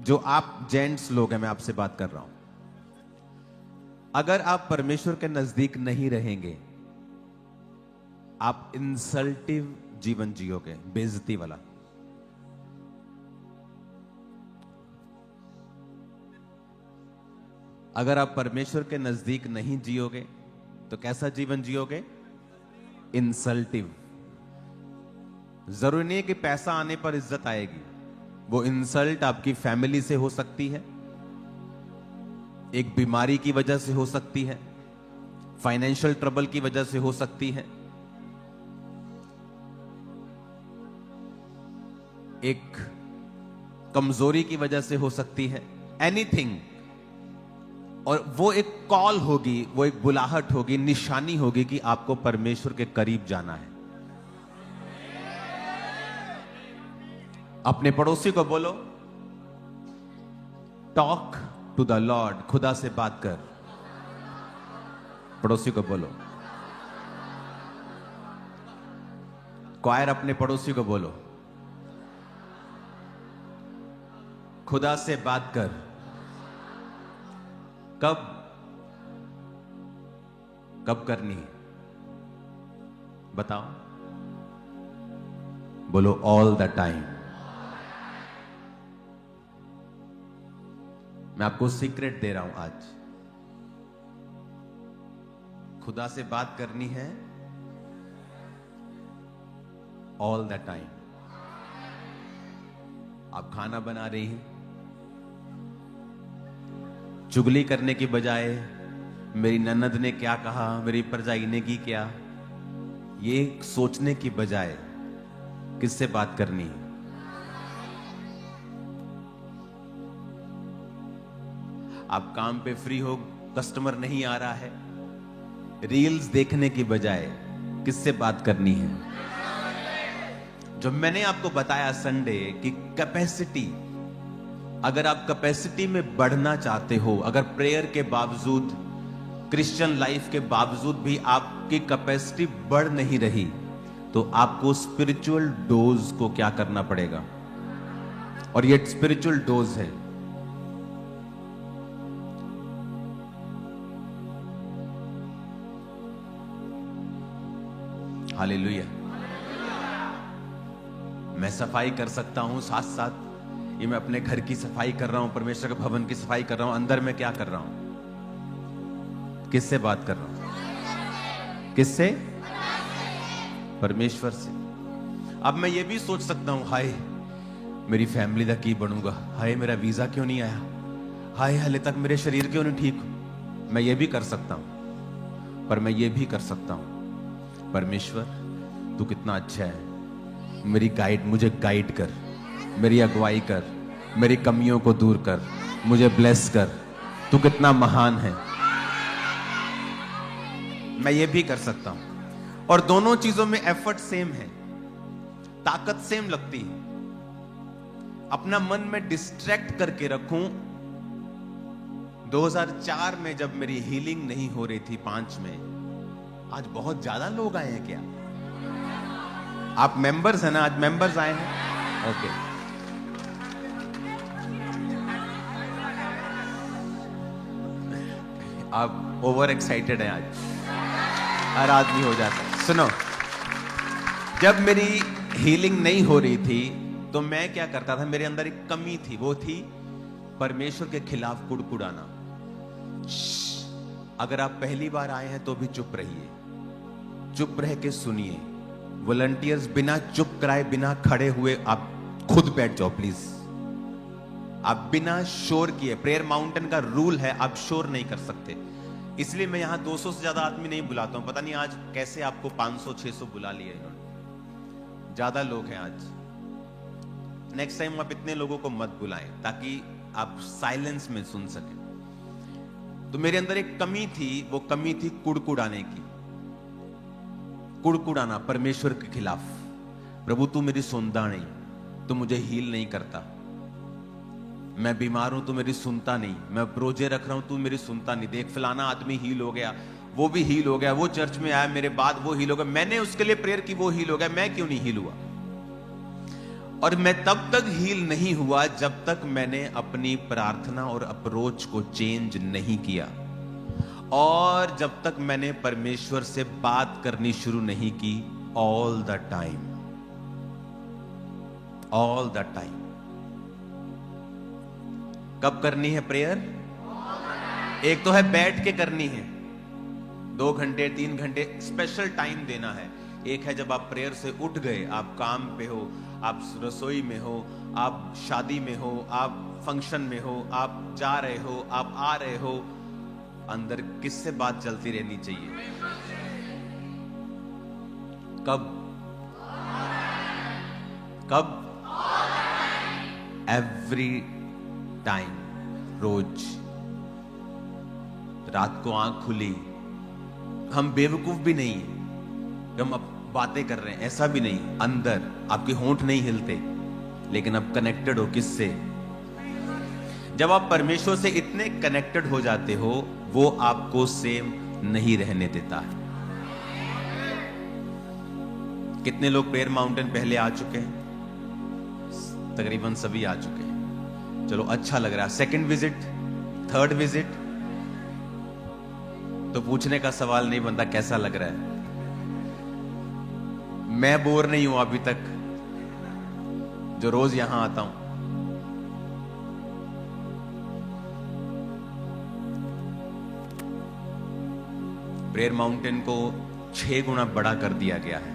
जो आप जेंट्स लोग हैं, मैं आपसे बात कर रहा हूं, अगर आप परमेश्वर के नजदीक नहीं रहेंगे, आप इंसल्टिव जीवन जियोगे, बेइज्जती वाला। अगर आप परमेश्वर के नजदीक नहीं जियोगे तो कैसा जीवन जियोगे? इंसल्टिव। जरूरी नहीं है कि पैसा आने पर इज्जत आएगी, वो इंसल्ट आपकी फैमिली से हो सकती है, एक बीमारी की वजह से हो सकती है, फाइनेंशियल ट्रबल की वजह से हो सकती है, एक कमजोरी की वजह से हो सकती है, एनीथिंग। और वो एक कॉल होगी, वो एक बुलाहट होगी, निशानी होगी कि आपको परमेश्वर के करीब जाना है। अपने पड़ोसी को बोलो, टॉक टू द लॉर्ड, खुदा से बात कर। पड़ोसी को बोलो। क्वायर अपने पड़ोसी को बोलो, खुदा से बात कर। कब करनी है बताओ? बोलो ऑल द टाइम। मैं आपको सीक्रेट दे रहा हूं आज, खुदा से बात करनी है ऑल द टाइम। आप खाना बना रही हैं, चुगली करने की बजाय मेरी ननद ने क्या कहा, मेरी भरजाई ने की क्या, ये सोचने की बजाय किससे बात करनी है? आप काम पे फ्री हो, कस्टमर नहीं आ रहा है, रील्स देखने की बजाय किससे बात करनी है? जो मैंने आपको बताया संडे कि कैपेसिटी, अगर आप कैपेसिटी में बढ़ना चाहते हो, अगर प्रेयर के बावजूद, क्रिश्चियन लाइफ के बावजूद भी आपकी कैपेसिटी बढ़ नहीं रही, तो आपको स्पिरिचुअल डोज को क्या करना पड़ेगा? और ये स्पिरिचुअल डोज है। हालेलुया। मैं सफाई कर सकता हूं, साथ साथ ये मैं अपने घर की सफाई कर रहा हूं, परमेश्वर के भवन की सफाई कर रहा हूं, अंदर में क्या कर रहा हूं? किससे बात कर रहा हूं? किससे? परमेश्वर से। अब मैं ये भी सोच सकता हूं, हाय मेरी फैमिली दा की बनूंगा, हाय मेरा वीजा क्यों नहीं आया, हाय हाले तक मेरे शरीर क्यों नहीं ठीक। मैं ये भी कर सकता हूं, पर मैं ये भी कर सकता हूं, परमेश्वर तू कितना अच्छा है, मेरी गाइड, मुझे गाइड कर, मेरी अगुवाई कर, मेरी कमियों को दूर कर, मुझे ब्लेस कर, तू कितना महान है। मैं ये भी कर सकता हूं। और दोनों चीजों में एफर्ट सेम है, ताकत सेम लगती है। अपना मन में डिस्ट्रैक्ट करके रखूं। 2004 में जब मेरी हीलिंग नहीं हो रही थी, 5 में, आज बहुत ज्यादा लोग आए हैं क्या? आप मेंबर्स हैं ना? आज मेंबर्स आए हैं, ओके। आप ओवर एक्साइटेड हैं आज, हर आदमी हो जाता है। सुनो, जब मेरी हीलिंग नहीं हो रही थी तो मैं क्या करता था, मेरे अंदर एक कमी थी, वो थी परमेश्वर के खिलाफ कुड़कुड़ाना। अगर आप पहली बार आए हैं तो भी चुप रहिए, चुप रह के सुनिए। वॉलंटियर्स बिना चुप कराए, बिना खड़े हुए आप खुद बैठ जाओ प्लीज। आप बिना शोर किए, प्रेयर माउंटेन का रूल है, आप शोर नहीं कर सकते। इसलिए मैं यहां 200 से ज्यादा आदमी नहीं बुलाता हूं। पता नहीं आज कैसे आपको 500-600 बुला लिए इन्होंने, ज्यादा लोग हैं आज। नेक्स्ट टाइम आप इतने लोगों को मत बुलाएं ताकि आप साइलेंस में सुन सकें। तो मेरे अंदर एक कमी थी, वो कमी थी कुड़कुड़ाने की। कुड़कुड़ाना परमेश्वर के खिलाफ। प्रभु तू मेरी सुनता नहीं, तू मुझे हील नहीं करता, मैं बीमार हूं, तू मेरी सुनता नहीं, मैं प्रोजे रख रहा हूं, तू मेरी सुनता नहीं। देख फलाना आदमी हील हो गया, वो भी हील हो गया, वो चर्च में आया मेरे बाद, वो हील हो गया, मैंने उसके लिए प्रेयर की, वो हील हो गया, मैं क्यों नहीं हील हुआ? और मैं तब तक हील नहीं हुआ जब तक मैंने अपनी प्रार्थना और अप्रोच को चेंज नहीं किया, और जब तक मैंने परमेश्वर से बात करनी शुरू नहीं की all the time, all the time. कब करनी है प्रेयर? एक तो है बैठ के करनी है, 2 घंटे 3 घंटे स्पेशल टाइम देना है। एक है जब आप प्रेयर से उठ गए, आप काम पे हो, आप रसोई में हो, आप शादी में हो, आप फंक्शन में हो, आप जा रहे हो, आप आ रहे हो, अंदर किससे बात चलती रहनी चाहिए? कब? कब? एवरी टाइम, रोज। रात को आंख खुली, हम बेवकूफ भी नहीं है, हम अब बातें कर रहे हैं, ऐसा भी नहीं। अंदर आपके होंठ नहीं हिलते, लेकिन अब कनेक्टेड हो किससे? जब आप परमेश्वर से इतने कनेक्टेड हो जाते हो, वो आपको सेम नहीं रहने देता है। कितने लोग प्रेयर माउंटेन पहले आ चुके हैं? तकरीबन सभी आ चुके हैं। चलो, अच्छा लग रहा है। सेकंड विजिट, थर्ड विजिट, तो पूछने का सवाल नहीं बनता कैसा लग रहा है। मैं बोर नहीं हूं अभी तक, जो रोज यहां आता हूं। प्रेयर माउंटेन को 6 गुना बड़ा कर दिया गया है।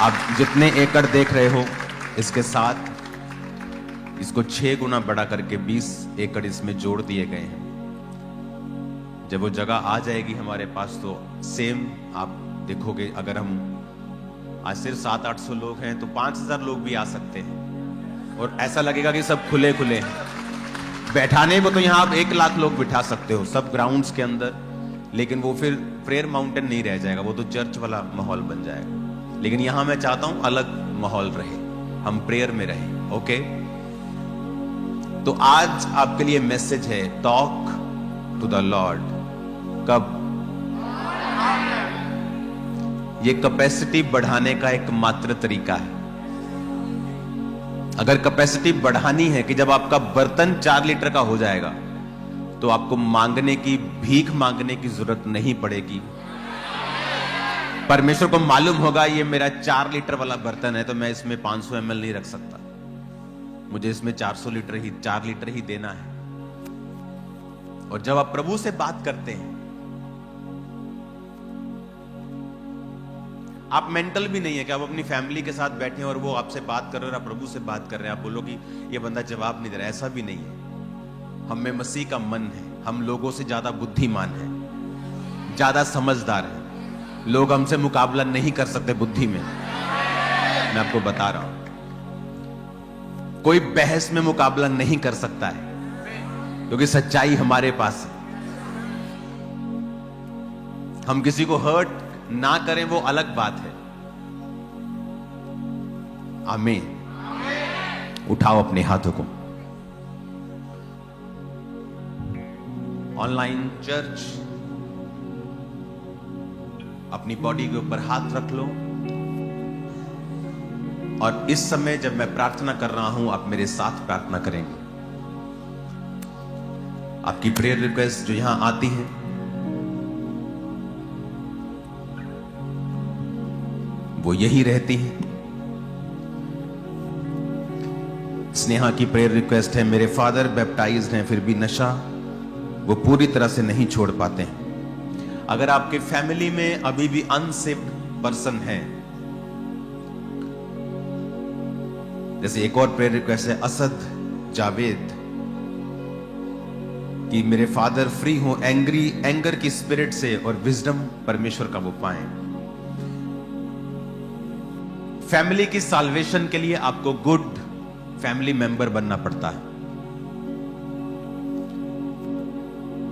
आप जितने एकड़ देख रहे हो, इसके साथ इसको 6 गुना बड़ा करके 20 एकड़ इसमें जोड़ दिए गए हैं। जब वो जगह आ जाएगी हमारे पास, तो सेम आप देखोगे। अगर हम आज सिर्फ 700-800 लोग हैं, तो 5000 लोग भी आ सकते हैं, और ऐसा लगेगा कि सब खुले खुले हैं। बैठाने को तो यहां आप 1 लाख लोग बिठा सकते हो सब ग्राउंड्स के अंदर, लेकिन वो फिर प्रेयर माउंटेन नहीं रह जाएगा, वो तो चर्च वाला माहौल बन जाएगा। लेकिन यहां मैं चाहता हूं अलग माहौल रहे, हम प्रेयर में रहें। ओके, तो आज आपके लिए मैसेज है, टॉक टू द लॉर्ड। कब? ये कैपेसिटी बढ़ाने का एक मात्र तरीका है। अगर कैपेसिटी बढ़ानी है कि जब आपका बर्तन 4 लीटर का हो जाएगा, तो आपको मांगने की, भीख मांगने की जरूरत नहीं पड़ेगी। परमेश्वर को मालूम होगा ये मेरा 4 लीटर वाला बर्तन है, तो मैं इसमें 500 ml नहीं रख सकता, मुझे इसमें 400 लीटर ही, 4 लीटर ही देना है। और जब आप प्रभु से बात करते हैं, आप मेंटल भी नहीं है कि आप अपनी फैमिली के साथ बैठे हैं और वो आपसे बात कर रहे हैं और आप प्रभु से बात कर रहे हैं, आप बोलो कि ये बंदा जवाब नहीं दे रहा। ऐसा भी नहीं है। हम में मसीह का मन है, हम लोगों से ज्यादा बुद्धिमान है, ज्यादा समझदार है। लोग हमसे मुकाबला नहीं कर सकते बुद्धि में, मैं आपको बता रहा हूं। कोई बहस में मुकाबला नहीं कर सकता है, क्योंकि सच्चाई हमारे पास है। हम किसी को हर्ट ना करें वो अलग बात है। आमीन। उठाओ अपने हाथों को। ऑनलाइन चर्च, अपनी बॉडी के ऊपर हाथ रख लो, और इस समय जब मैं प्रार्थना कर रहा हूं, आप मेरे साथ प्रार्थना करेंगे। आपकी प्रेयर रिक्वेस्ट जो यहां आती है, वो यही रहती है। स्नेहा की प्रेयर रिक्वेस्ट है, मेरे फादर बैप्टाइज्ड हैं, फिर भी नशा वो पूरी तरह से नहीं छोड़ पाते हैं। अगर आपके फैमिली में अभी भी अनसेव्ड पर्सन है, जैसे एक और प्रेयर रिक्वेस्ट है असद जावेद कि मेरे फादर फ्री हो एंगर की स्पिरिट से, और विजडम परमेश्वर का वो पाएं। फैमिली की साल्वेशन के लिए आपको गुड फैमिली मेंबर बनना पड़ता है।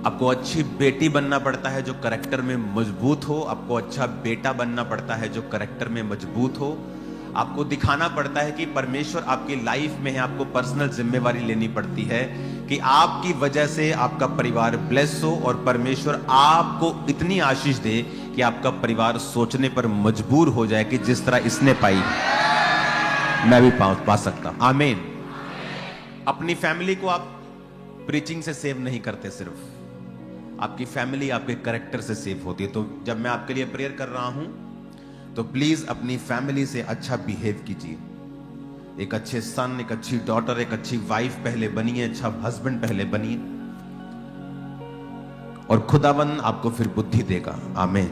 आपको अच्छी बेटी बनना पड़ता है जो करेक्टर में मजबूत हो। आपको अच्छा बेटा बनना पड़ता है जो करेक्टर में मजबूत हो। आपको दिखाना पड़ता है कि परमेश्वर आपकी लाइफ में है। आपको पर्सनल जिम्मेवारी लेनी पड़ती है कि आपकी वजह से आपका परिवार ब्लेस हो, और परमेश्वर आपको इतनी आशीष दे कि आपका परिवार सोचने पर मजबूर हो जाए कि जिस तरह इसने पाई। मैं भी पा सकता हूं। आमीन। अपनी फैमिली को आप प्रीचिंग से सेव नहीं करते, सिर्फ आपकी फैमिली आपके कैरेक्टर से सेव होती है। तो जब मैं आपके लिए प्रेयर कर रहा हूं तो प्लीज अपनी फैमिली से अच्छा बिहेव कीजिए। एक अच्छे सन, एक अच्छी डॉटर, एक अच्छी वाइफ पहले बनिए, अच्छा हस्बैंड पहले बनिए, और खुदावन आपको फिर बुद्धि देगा। आमीन।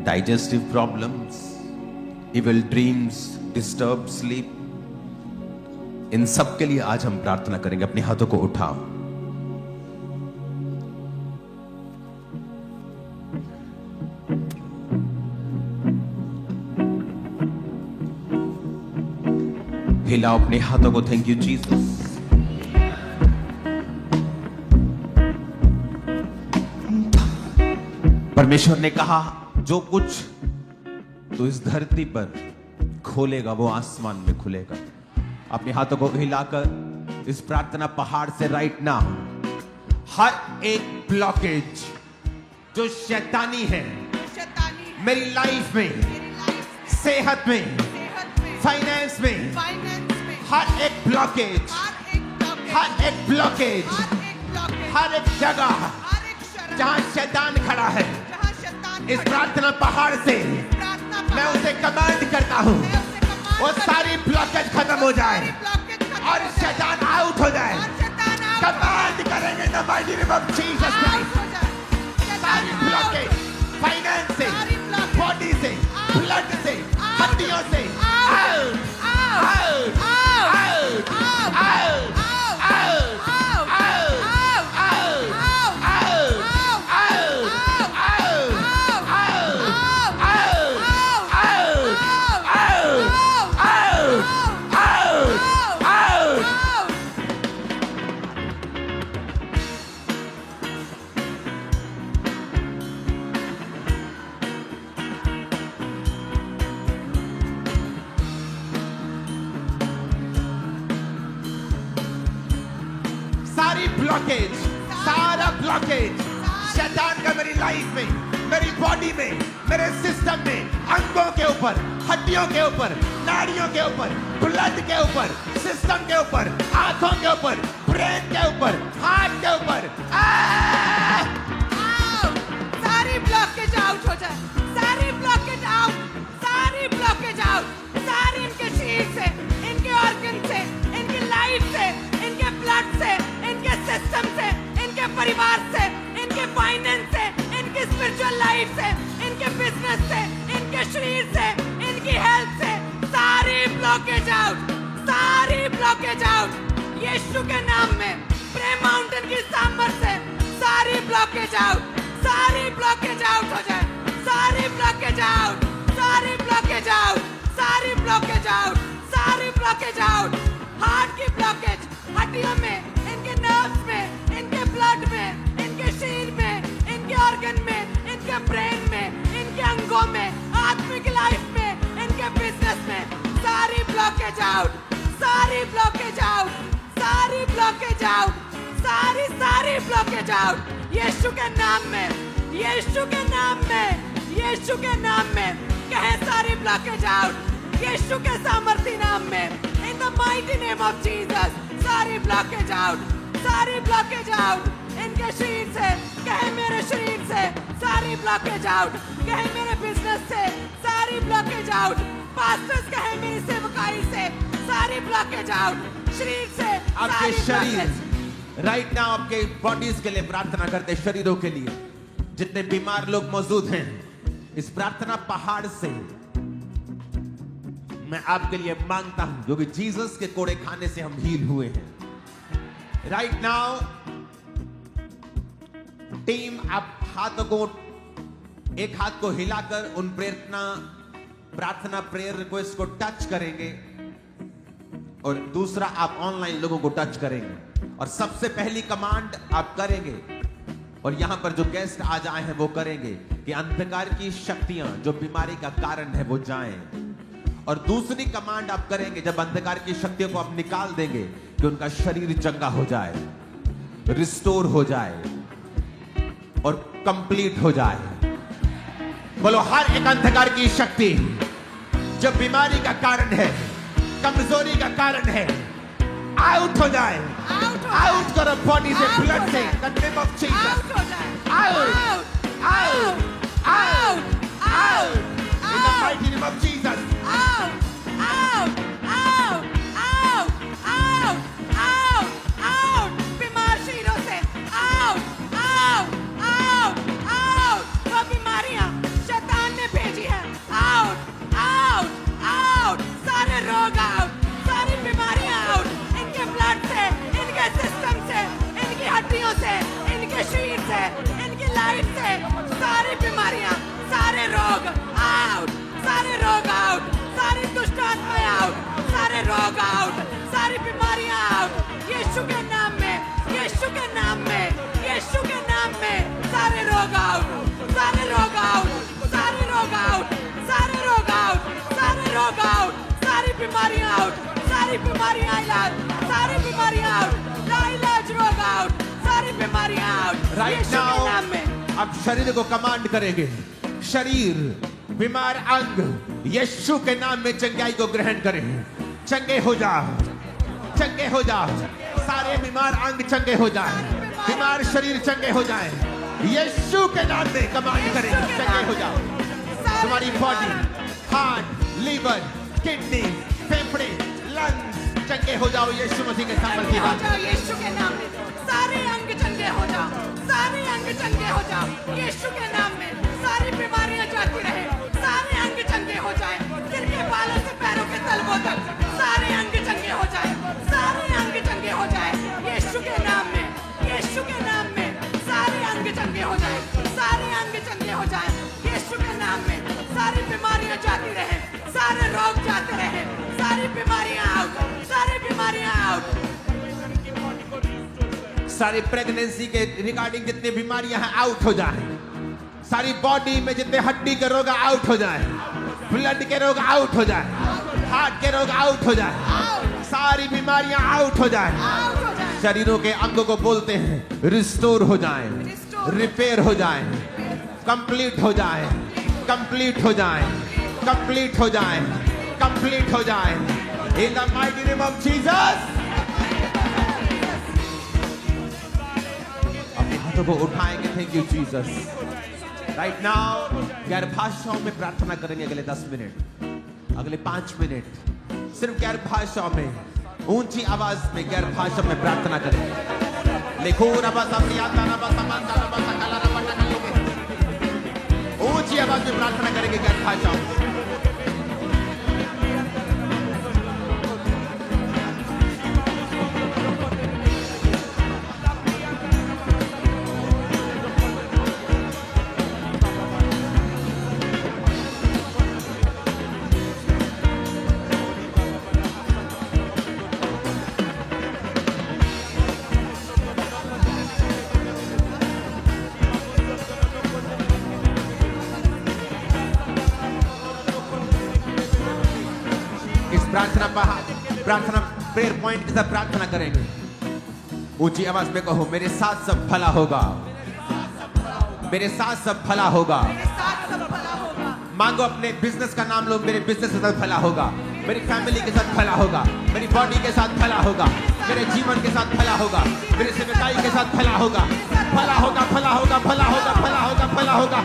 Digestive problems, evil dreams, disturb sleep, इन सब के लिए आज हम प्रार्थना करेंगे। अपने हाथों को उठाओ। हिलाओ अपने हाथों को। Thank you Jesus. परमेश्वर ने कहा जो कुछ तो इस धरती पर खोलेगा वो आसमान में खुलेगा। अपने हाथों को हिलाकर इस प्रार्थना पहाड़ से राइट नाउ हर एक ब्लॉकेज जो शैतानी है मेरी लाइफ में, सेहत में, फाइनेंस में, हर एक ब्लॉकेज, हर एक ब्लॉकेज, हर एक जगह जहां शैतान खड़ा है, इस प्रार्थना पहाड़ से मैं उसे कमांड करता हूं वो सारी ब्लॉकेज खत्म हो जाए और शैतान आउट हो जाए। कमांड करेंगे the mighty name of Jesus Christ. सारी ब्लॉकेज फाइनेंस से, बॉडी से, ब्लड से, हड्डियों से out, out, out, out, blockage, सारा ब्लॉकेज शैतान का मेरी लाइफ में, मेरी बॉडी में, मेरे सिस्टम में, अंगों के ऊपर, हड्डियों के ऊपर, नाड़ियों के ऊपर, ब्लड के ऊपर, सिस्टम के ऊपर, आंखों के ऊपर, ब्रेन के ऊपर, हार्ट के ऊपर, सारी ब्लॉकेज आउट हो जाए, सारी ब्लॉकेज आउट, सारी ब्लॉकेज आउट, सारी इनके शरीर से, इनके ऑर्गन से, इनकी लाइफ से, इनके ब्लड से, इनके सिस्टम से, इनके परिवार से, इनके फाइनेंस से, इनकी स्पिरिचुअल लाइफ से, इनके बिजनेस से, इनके शरीर से, इनकी हेल्थ से, सारी ब्लॉकेज आउट, सारी ब्लॉकेज आउट। यीशु के नाम में प्रे माउंटेन की सामर्थ से सारी ब्लॉकेज आउट, सारी ब्लॉकेज आउट हो जाए, सारी ब्लॉकेज आउट, सारी ब्लॉकेज आउट, सारी ब्लॉकेज आउट, सारी ब्लॉकेज आउट। हार्ट की ब्लॉकेज, हड्डियों में, इनके नर्व्स में, इनके ब्लड में, इनके शरीर में, इनके ऑर्गन में, इनके ब्रेन में, इनके अंगों में, आत्मिक लाइफ में, इनके बिजनेस में, सारी ब्लॉकेज आउट, सारी ब्लॉकेज आउट, सारी ब्लॉकेज आउट, सारी ब्लॉकेज आउट। यीशु के नाम में, यीशु के नाम में, यीशु के नाम में कहे सारी ब्लॉकेज आउट, यीशु के सामर्थी नाम में, in the mighty name of Jesus. सारी ब्लॉकेज आउट, सारी ब्लॉकेज आउट, इनके शरीर से, कहे मेरे शरीर से सारी ब्लॉकेज आउट, कहे मेरे बिजनेस से सारी ब्लॉकेज आउट, पास्टर्स कहे मेरी सेवकाई से सारी ब्लॉकेज आउट, शरीर से आपके शरीर राइट नाउ, आपके बॉडीज के लिए प्रार्थना करते, शरीरों के लिए जितने बीमार लोग मौजूद हैं, इस प्रार्थना पहाड़ से मैं आपके लिए मांगता हूं, जो कि जीसस के कोड़े खाने से हम हील हुए हैं। राइट नाउ टीम, आप हाथों को, एक हाथ को हिलाकर उन प्रार्थना प्रेयर रिक्वेस्ट को टच करेंगे और दूसरा आप ऑनलाइन लोगों को टच करेंगे, और सबसे पहली कमांड आप करेंगे और यहां पर जो गेस्ट आज आए हैं वो करेंगे कि अंधकार की शक्तियां जो बीमारी का कारण है वो जाएं, और दूसरी कमांड आप करेंगे जब अंधकार की शक्तियों को आप निकाल देंगे कि उनका शरीर चंगा हो जाए, रिस्टोर हो जाए और कंप्लीट हो जाए। बोलो हर एक अंधकार की शक्ति जो बीमारी का कारण है, कमजोरी का कारण है, आउट हो जाए। आउट करो बॉडी से, ब्लड से, the name of Jesus. Out हो जाए। Out, out, out, out, in the mighty name of Jesus. Out! Out! Out! Out! Out! Out! Out! बीमार शीरों से out! Out! Out! Out! वो बीमारियां शैतान ने भेजी हैं out! Out! Out! सारे रोग out! सारी बीमारियां out! इनके ब्लड से, इनके सिस्टम से, इनकी हड्डियों से, इनके शरीर से, इनकी लाइफ से, सारी बीमारियां, सारे रोग out! सारे रोग आउट, सारी दुष्ट आत्माएं आउट, सारे रोग आउट, सारी बीमारियां आउट, यीशु के नाम में, यीशु के नाम में, यीशु के नाम में, सारे रोग आउट, सारे रोग आउट, सारे रोग आउट, सारे रोग आउट, सारे रोग आउट, सारी बीमारियां आउट, सारी बीमारियां इलाज, सारी बीमारियां आउट, लाइलाज रोग आउट, सारी बीमारियां आउट, राइट यीशु के नाम में। नाउ अब शरीर को कमांड करेंगे, शरीर, बीमार अंग यीशु के नाम में चंगाई को ग्रहण करें। चंगे हो जाओ, चंगे हो जाओ, सारे बीमार अंग चंगे हो जाए, बीमार शरीर चंगे हो जाए, यीशु के नाम में कमांड करें, चंगे हो जाओ। तुम्हारी बॉडी, हार्ट, लीवर, किडनी, फेफड़े, लंग्स चंगे हो जाओ यीशु मसीह के सामर्थ्य की बात। यीशु के नाम में सारे अंग चंगे हो जाओ, सारे अंग चंगे हो जाओ यीशु के नाम में। सारी बीमारियां जाती रहे, सारे अंग चंगे हो जाए, सिर के बालों से पैरों के तलवों तक सारे अंग चंगे हो जाए, सारे अंग चंगे हो जाए यीशु के नाम में, यीशु के नाम में सारे अंग चंगे हो जाए, सारे अंग चंगे हो जाए यीशु के नाम में। सारी बीमारियां जाती रहे, सारे रोग जाते रहे, सारी बीमारियां आउट, सारी बीमारियां आउट। सारी प्रेगनेंसी के रिगार्डिंग जितनी बीमारियां हैं आउट हो जाए, सारी बॉडी में जितने हड्डी के रोग आउट हो जाए, ब्लड के रोग आउट हो जाए, हार्ट के रोग आउट हो जाए, सारी बीमारियां आउट हो जाए। शरीरों के अंगों को बोलते हैं रिस्टोर हो जाए, रिपेयर हो जाए, कंप्लीट हो जाए, कंप्लीट हो जाए, कंप्लीट हो जाए, कंप्लीट हो जाए in the mighty name of Jesus. अपने हाथों को उठाएंगे, thank you Jesus. Right now गैर भाषाओं में प्रार्थना करेंगे अगले 10 मिनट, अगले 5 मिनट सिर्फ गैर भाषाओं में, ऊंची आवाज में गैर भाषा में प्रार्थना करेंगे। लिखो ऊंची आवाज में प्रार्थना करेंगे गैर भाषाओं में। प्रार्थना प्रेयर पॉइंट के साथ प्रार्थना करेंगे। ऊंची आवाज में कहो, मेरे साथ सब भला होगा, मेरे साथ सब भला होगा। मांगो, अपने बिजनेस का नाम लो, मेरे बिजनेस के साथ भला होगा, मेरी फैमिली के साथ भला होगा, मेरी बॉडी के साथ भला होगा, मेरे जीवन के साथ भला होगा, मेरी सेवकाई के साथ भला होगा, भला होगा, भला होगा, भला होगा, भला होगा, भला होगा,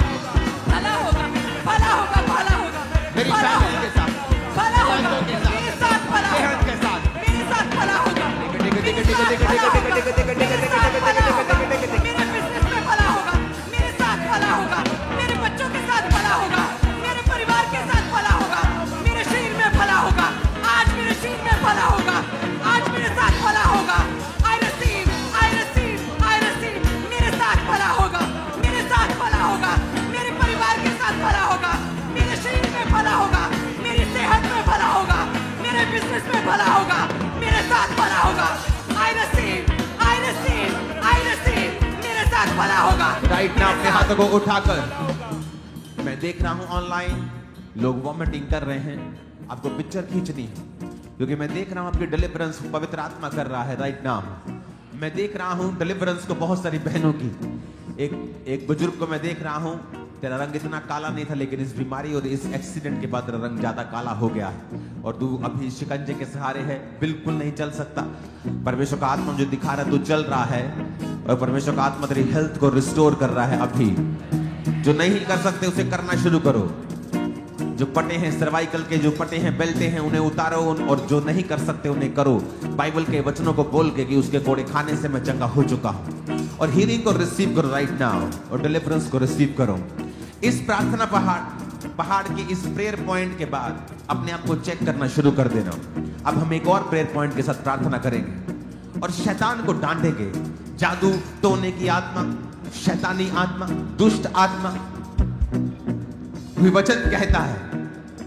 भला होगा, भला होगा, भला होगा मेरी फैमिली के साथ, भला होगा, के साथ, मेरे साथ भला होगा, सेहत के साथ, मेरे साथ भला होगा, मेरे साथ भला होगा, मेरे साथ भला होगा, मेरे बिजनेस में भला होगा, मेरे साथ भला होगा, मेरे बच्चों के साथ भला होगा, मेरे परिवार के साथ भला होगा, मेरे शरीर में भला होगा, आज मेरे शरीर में भला होगा, आज मेरे साथ भला होगा। I receive, I receive, I receive, मेरे साथ भला होगा, मेरे साथ भला होगा, मेरे परिवार के साथ भला होगा, मेरे शरीर में भला होगा, मेरी सेहत में भला होगा, मेरे बिजनेस में भला होगा, मेरे साथ भला होगा। I receive, I receive, I receive, मेरे साथ भला होगा। राइट ना अपने हाथों को उठाकर, मैं देख रहा हूं ऑनलाइन लोग वॉमिटिंग कर रहे हैं, आपको पिक्चर खींचनी है क्योंकि मैं देख रहा हूं आपकी डिलीवरेंस पवित्र आत्मा कर रहा है। राइट नाउ मैं देख रहा हूं डिलीवरेंस को बहुत सारी बहनों की, एक बुजुर्ग को मैं देख रहा हूं तेरा रंग इतना काला नहीं था, लेकिन इस बीमारी और इस एक्सीडेंट के बाद तेरा रंग ज्यादा काला हो गया है और तू अभी शिकंजे के सहारे है, बिल्कुल नहीं चल सकता। परमेश्वर का आत्मा जो दिखा रहा है, तू चल रहा है और परमेश्वर का आत्मा तेरी हेल्थ को रिस्टोर कर रहा है। अभी जो नहीं कर सकते उसे करना शुरू करो। जो पटे हैं सर्वाइकल के, जो पटे हैं बेल्टे हैं, उन्हें उतारो और जो नहीं कर सकते उन्हें करो। बाइबल के वचनों को बोल के कि उसके कोड़े खाने से मैं चंगा हो चुका हूं। और हीलिंग को रिसीव करो राइट नाउ और डिलीवरेंस को रिसीव करो। इस प्रार्थना पहाड़ के इस प्रेयर पॉइंट के बाद अपने आप को चेक करना शुरू कर देना। अब हम एक और प्रेयर पॉइंट के साथ प्रार्थना करेंगे और शैतान को डांटेंगे। जादू टोने की आत्मा, शैतानी आत्मा, दुष्ट आत्मा। वचन कहता है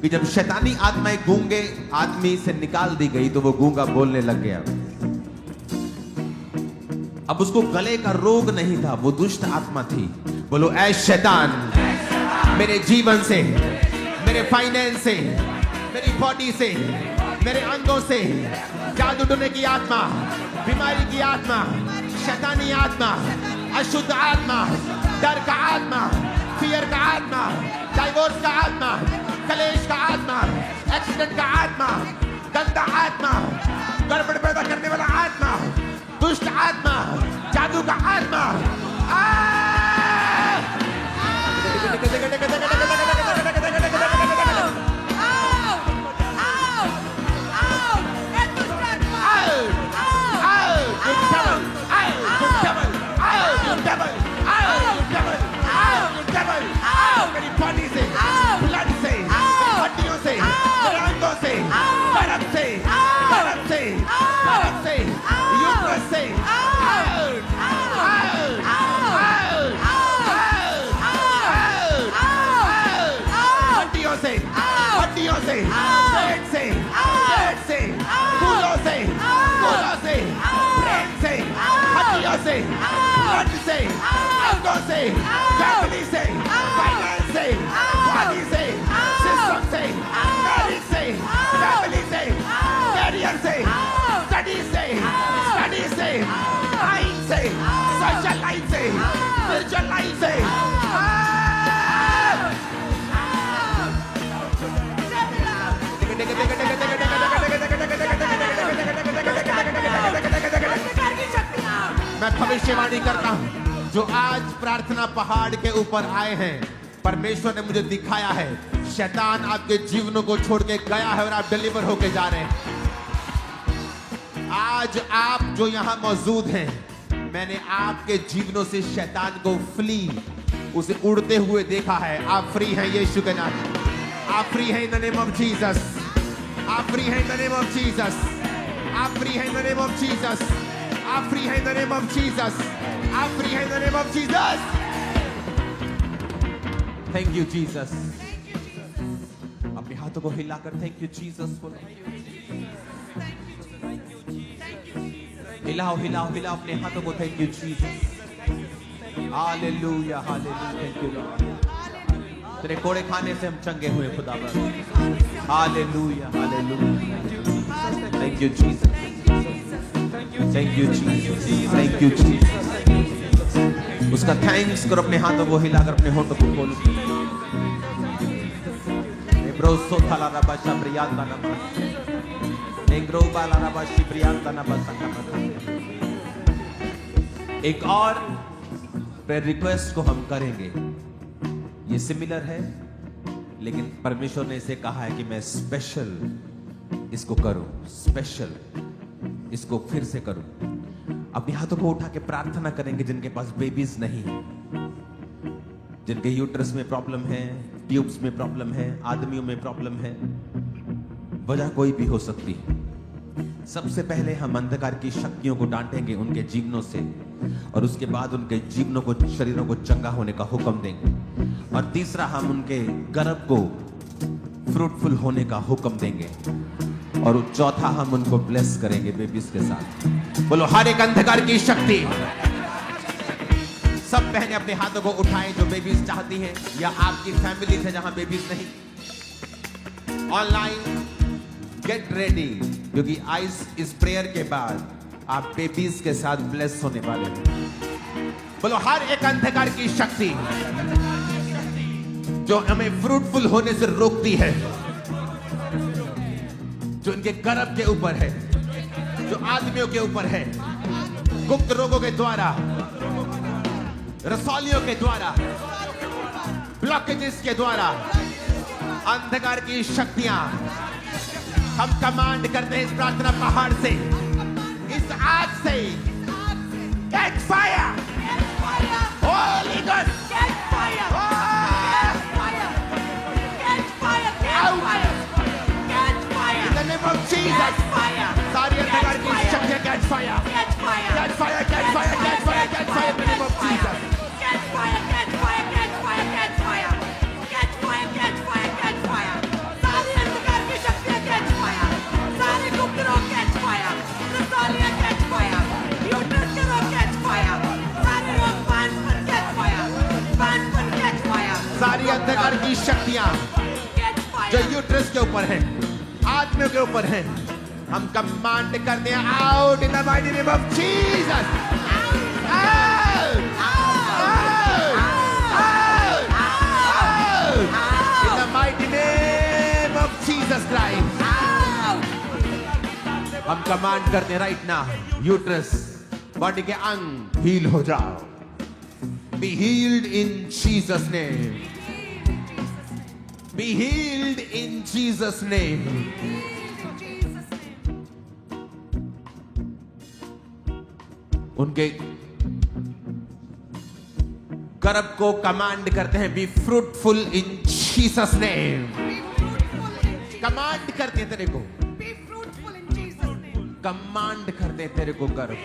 कि जब शैतानी आत्मा एक गूंगे आदमी से निकाल दी गई तो वो गूंगा बोलने लग गया। अब उसको गले का रोग नहीं था, वो दुष्ट आत्मा थी। बोलो ऐ शैतान, मेरे जीवन से, मेरे फाइनेंस से, मेरी बॉडी से, मेरे अंगों से जादू टोने की आत्मा, बीमारी की आत्मा, शैतानी आत्मा, अशुद्ध आत्मा, डर का आत्मा, फियर का आत्मा, डाइवोर्स का आत्मा, कलेश का आत्मा, एक्सीडेंट का आत्मा, गंदा आत्मा, गड़बड़ पैदा करने वाला आत्मा, दुष्ट आत्मा, जादू का आत्मा, से, ब्लड से, अंगों से, फैमिली से, फाइनेंस से, बॉडी से, सिस्टम से, मैरिज से, फैमिली से, कैरियर से, स्टडी से, माइंड से, सोशल लाइफ से, स्पिरिचुअल लाइफ से। मैं भविष्यवाणी करता हूं, जो आज प्रार्थना पहाड़ के ऊपर आए हैं, परमेश्वर ने मुझे दिखाया है शैतान आपके जीवनों को छोड़ के गया है और आप डिलीवर होके जा रहे हैं। आज आप जो यहां मौजूद हैं, मैंने आपके जीवनों से शैतान को फ्ली, उसे उड़ते हुए देखा है। आप फ्री हैं यीशु के नाम। आप फ्री हैं in the name of Jesus. आप फ्री हैं in the name of Jesus. आप फ्री हैं in the name of Jesus. आप फ्री हैं in the name of Jesus. आप फ्री हैं in the name of Jesus. Thank you Jesus. अपने हाथों को हिलाकर थैंक यू जीसस बोलो। हिलाओ हिलाओ हिलाओ अपने हाथों को thank you Jesus. Hallelujah hallelujah. Thank you Lord. तेरे कोड़े खाने से हम चंगे हुए खुदावन। Hallelujah hallelujah. Thank you Jesus. Thank you Jesus. Thank you Jesus. उसका थैंक्स करो। अपने हाथों को हिलाकर अपने होठों को खोलो। ब्रोसो थाला रबा शाब्रियाता नमः। नेग्रो बाला रबा शिब्रियाता नमः। एक और प्रेयर रिक्वेस्ट को हम करेंगे। ये सिमिलर है, लेकिन परमेश्वर ने इसे कहा है कि मैं स्पेशल इसको करूं, स्पेशल इसको फिर से करूं। अपने हाथों को उठा के प्रार्थना करेंगे जिनके पास बेबीज नहीं है, जिनके यूट्रस में प्रॉब्लम है, ट्यूब्स में प्रॉब्लम है, आदमियों में प्रॉब्लम है। वजह कोई भी हो सकती है। सबसे पहले हम अंधकार की शक्तियों को डांटेंगे उनके जीवनों से, और उसके बाद उनके जीवनों को, शरीरों को चंगा होने का हुक्म देंगे। और तीसरा, हम उनके गर्भ को फ्रूटफुल होने का हुक्म देंगे। और चौथा, हम उनको ब्लेस करेंगे बेबीज के साथ। बोलो हर एक अंधकार की शक्ति। सब बहनें अपने हाथों को उठाएं जो बेबीज चाहती हैं, या आपकी फैमिली है जहां बेबीज नहीं। ऑनलाइन गेट रेडी, क्योंकि आज इस प्रेयर के बाद आप बेबीज के साथ ब्लेस होने वाले हैं। बोलो हर एक अंधकार की शक्ति, जो हमें फ्रूटफुल होने से रोकती है, जो इनके गर्भ के ऊपर है, जो आदमियों के ऊपर है, गुप्त रोगों के द्वारा, रसौलियों के द्वारा, ब्लॉकेजेस के द्वारा, अंधकार की शक्तियां हम कमांड करते हैं इस प्रार्थना पहाड़ से, इस आग से, catch fire, Holi God, in the name of Jesus, सारी अंधकार की शक्तियां catch fire, catch fire, catch fire, catch fire, catch fire in the name of Jesus. सारी अंधकार की शक्तियां जो यूट्रस के ऊपर है, आत्मियों के ऊपर है, हम कमांड करते हैं out in the mighty name of Jesus, out, in the mighty name of Jesus Christ. हम कमांड करते हैं राइट नाउ, यूट्रस, बॉडी के अंग हील हो जाओ, be healed in Jesus name, be healed in Jesus name। उनके गर्भ को कमांड करते हैं, be fruitful in Jesus name। Command करते हैं तेरे को, कमांड करते हैं तेरे को गर्भ,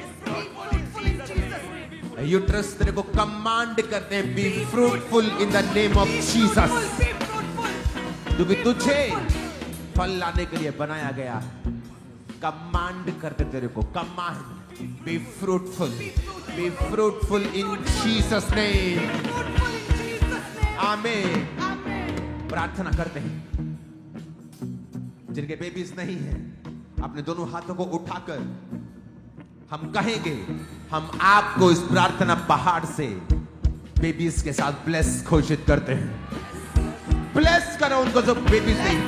यूट्रस तेरे को कमांड करते हैं, be fruitful in the name of Jesus, क्योंकि तुझे फल लाने के लिए बनाया गया। कमांड करते तेरे को, command, be fruitful in Jesus name, आमीन। प्रार्थना करते हैं, जिनके बेबीज नहीं है, अपने दोनों हाथों को उठाकर हम कहेंगे, हम आपको इस प्रार्थना पहाड़ से बेबीज के साथ ब्लेस घोषित करते हैं। ब्लेस करो उनको जो बेबीज नहीं,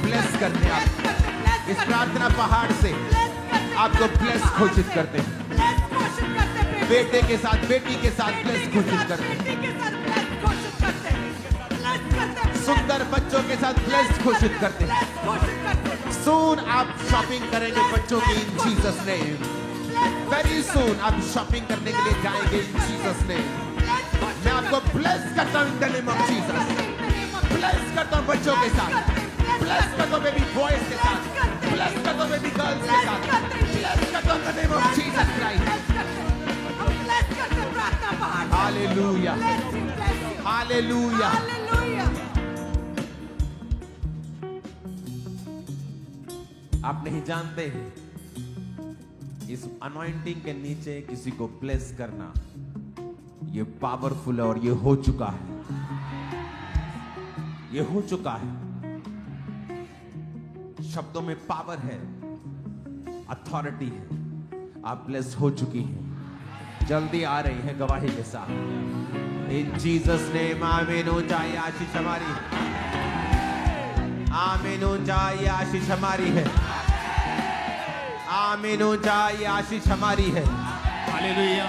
ब्लेस करते हैं आप इस प्रार्थना पहाड़ से, आपको ब्लेस घोषित करते हैं। बेटे के साथ, बेटी के साथ ब्लेस घोषित करते हैं। सुंदर बच्चों के साथ ब्लेस घोषित करते हैं। सून आप शॉपिंग करेंगे बच्चों की इन जीसस नेम। वेरी सून आप शॉपिंग करने के लिए जाएंगे इन जीसस नेम। मैं आपको ब्लेस करता हूं in the name of Jesus. Bless करता हूं बच्चों के साथ, ब्लेस करता हूं बेबी बॉयज के साथ, ब्लेस करता हूं बेबी गर्ल्स के साथ, ब्लेस करता हूं in the name of Jesus Christ. Hallelujah, hallelujah. आप नहीं जानते, इस अनॉइंटिंग के नीचे किसी को ब्लेस करना ये पावरफुल है, और ये हो चुका है, ये हो चुका है। शब्दों में पावर है, अथॉरिटी है। आप ब्लेस हो चुकी हैं, जल्दी आ रही है गवाही के साथ। इन जीसस नेम आमीन। हो जाए आशीष हमारी, आमीन। हो जाए आशीष हमारी है, आमीन। हो जाए आशीष हमारी है। हालेलुया।